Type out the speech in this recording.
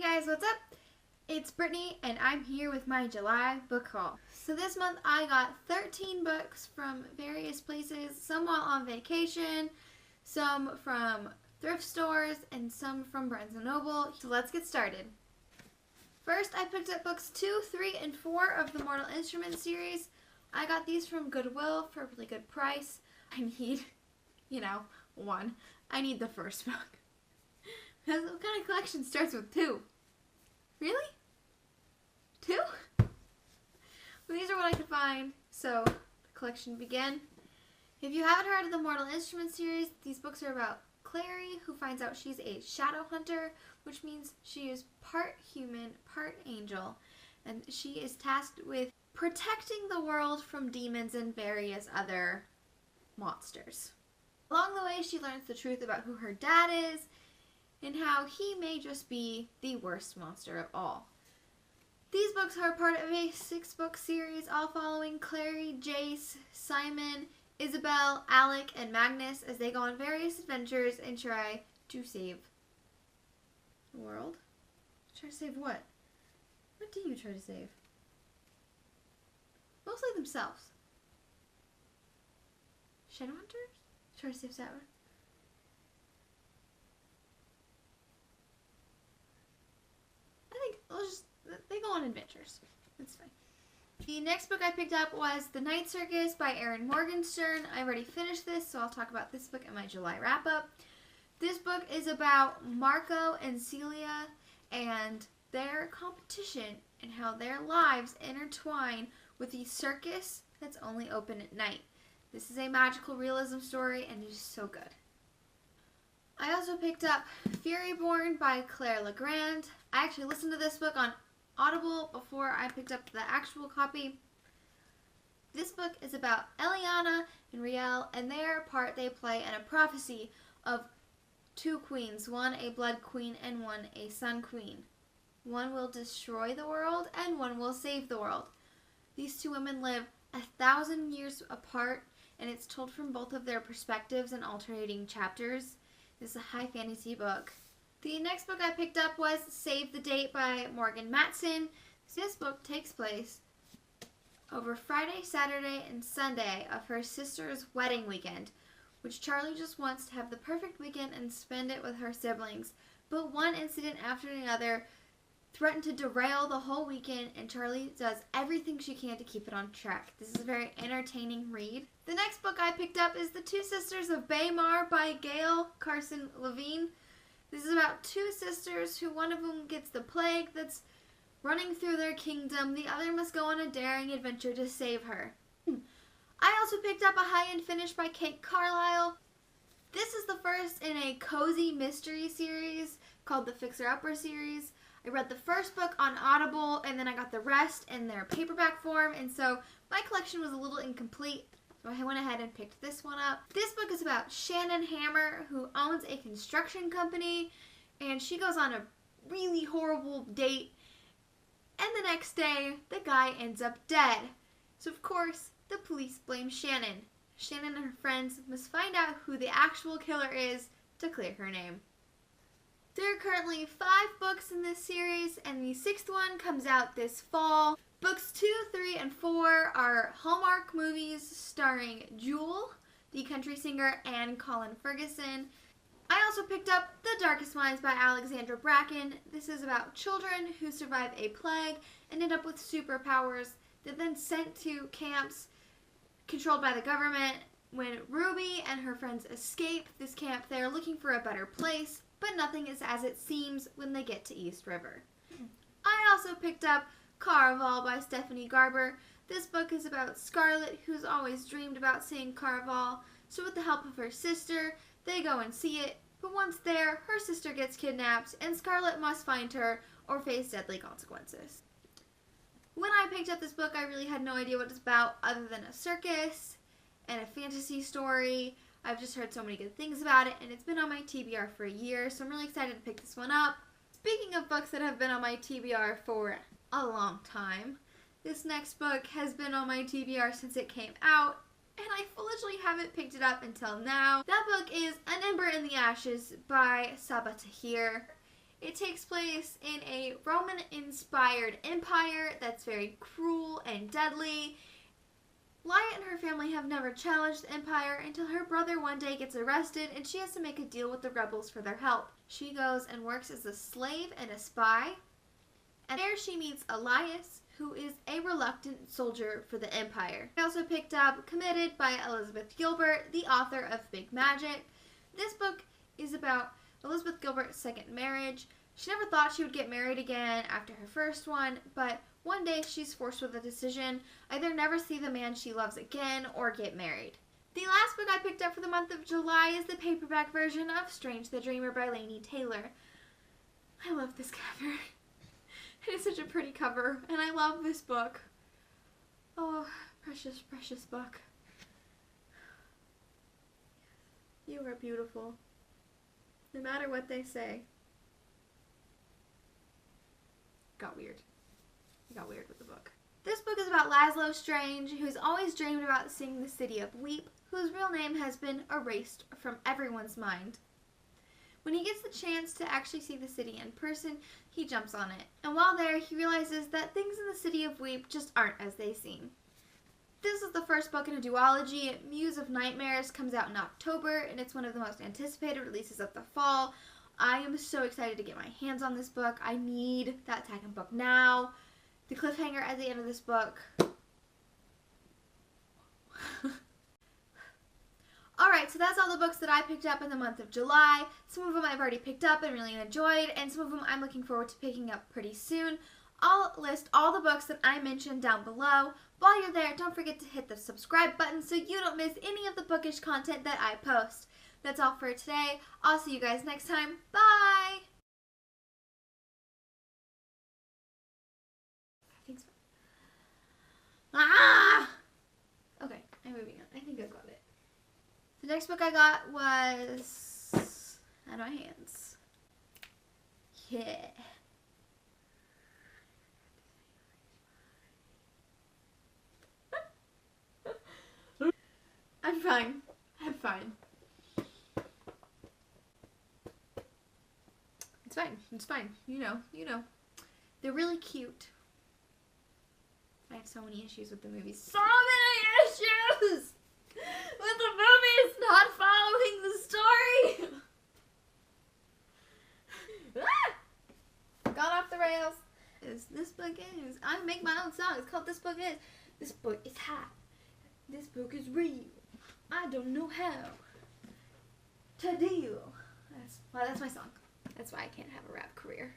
guys, what's up? It's Brittany and I'm here with my July book haul. So this month I got 13 books from various places, some while on vacation, some from thrift stores, and some from Barnes & Noble. So let's get started. First, I picked up books 2, 3, and 4 of the Mortal Instruments series. I got these from Goodwill for a really good price. I need, one. I need the first book. Because what kind of collection starts with 2? Really? 2? Well, these are what I could find, so the collection began. If you haven't heard of the Mortal Instruments series, these books are about Clare, who finds out she's a shadow hunter, which means she is part human, part angel, and she is tasked with protecting the world from demons and various other monsters. Along the way, she learns the truth about who her dad is and how he may just be the worst monster of all. These books are part of a 6-book series, all following Clare, Jace, Simon, Isabel, Alec, and Magnus as they go on various adventures and try to save the world. Try to save what? What do you try to save? Mostly themselves. Shadowhunters? Try to save Sabaa? I think they go on adventures. That's fine. The next book I picked up was The Night Circus by Erin Morgentern. I already finished this, so I'll talk about this book in my July wrap-up. This book is about Marco and Celia and their competition and how their lives intertwine with the circus that's only open at night. This is a magical realism story and it is so good. I also picked up Furyborn by Clare Legrand. I actually listened to this book on Audible before I picked up the actual copy. This book is about Eliana and Riel and their part they play in a prophecy of 2 queens, one a blood queen and one a sun queen. One will destroy the world and one will save the world. These 2 women live 1,000 years apart, and it's told from both of their perspectives and alternating chapters. This is a high fantasy book. The next book I picked up was Save the Date by Matson. This book takes place over Friday, Saturday, and Sunday of her sister's wedding weekend, which Charlie just wants to have the perfect weekend and spend it with her siblings. But one incident after another threatened to derail the whole weekend, and Charlie does everything she can to keep it on track. This is a very entertaining read. The next book I picked up is The 2 Sisters of Bamare by Gail, Carson, Levine. This is about 2 sisters who one of them gets the plague that's running through their kingdom. The other must go on a daring adventure to save her. I also picked up a high-end finish by Kate Carlisle. This is the first in a cozy mystery series called the Fixer Upper series. I read the first book on Audible and then I got the rest in their paperback form, and so my collection was a little incomplete. So I went ahead and picked this one up. This book is about Shannon Hammer, who owns a construction company, and she goes on a really horrible date, and the next day, the guy ends up dead. So of course, the police blame Shannon. Shannon and her friends must find out who the actual killer is to clear her name. There are currently 5 books in this series, and the 6th one comes out this fall. Books 2, 3, and 4 are Hallmark movies starring Jewel, the country singer, and Colin Ferguson. I also picked up The Darkest Minds by Alexandra Bracken. This is about children who survive a plague and end up with superpowers. They're then sent to camps controlled by the government. When Ruby and her friends escape this camp, they are looking for a better place, but nothing is as it seems when they get to East River. I also picked up Caraval by Stephanie Garber. This book is about Scarlet, who's always dreamed about seeing Caraval, so with the help of her sister, they go and see it, but once there, her sister gets kidnapped, and Scarlet must find her or face deadly consequences. When I picked up this book, I really had no idea what it's about other than a circus and a fantasy story. I've just heard so many good things about it, and it's been on my TBR for a year, so I'm really excited to pick this one up. Speaking of books that have been on my TBR for a long time, this next book has been on my TBR since it came out, and I foolishly haven't picked it up until now. That book is An Ember in the Ashes by Sabaa Tahir. It takes place in a Roman-inspired empire that's very cruel and deadly. Lani and her family have never challenged the empire until her brother one day gets arrested and she has to make a deal with the rebels for their help. She goes and works as a slave and a spy, and there she meets Elias, who is a reluctant soldier for the empire. I also picked up Committed by Elizabeth Gilbert, the author of Big Magic. This book is about Elizabeth Gilbert's second marriage. She never thought she would get married again after her first one, but one day she's forced with a decision: either never see the man she loves again or get married. The last book I picked up for the month of July is the paperback version of Strange the Dreamer by Laini Taylor. I love this cover. It is such a pretty cover, and I love this book. Oh, precious, precious book. You are beautiful, no matter what they say. Got weird. I got weird with the book. This book is about Laszlo Strange, who's always dreamed about seeing the city of Weep, whose real name has been erased from everyone's mind. When he gets the chance to actually see the city in person, he jumps on it. And while there, he realizes that things in the city of Weep just aren't as they seem. This is the first book in a duology. Muse of Nightmares comes out in October, and it's one of the most anticipated releases of the fall. I am so excited to get my hands on this book. I need that second book now. The cliffhanger at the end of this book. Alright, so that's all the books that I picked up in the month of July. Some of them I've already picked up and really enjoyed, and some of them I'm looking forward to picking up pretty soon. I'll list all the books that I mentioned down below. While you're there, don't forget to hit the subscribe button so you don't miss any of the bookish content that I post. That's all for today. I'll see you guys next time. Bye! Ah! Okay, I'm moving on. I think I've got it. The next book I got was out of my hands. Yeah. I'm fine. I'm fine. It's fine. It's fine. You know. They're really cute. I have so many issues with the movies. So many issues with the movies not following the story. Gone off the rails. This book is. I make my own song. It's called This Book Is. This book is hot. This book is real. I don't know how to deal. That's my song. That's why I can't have a rap career.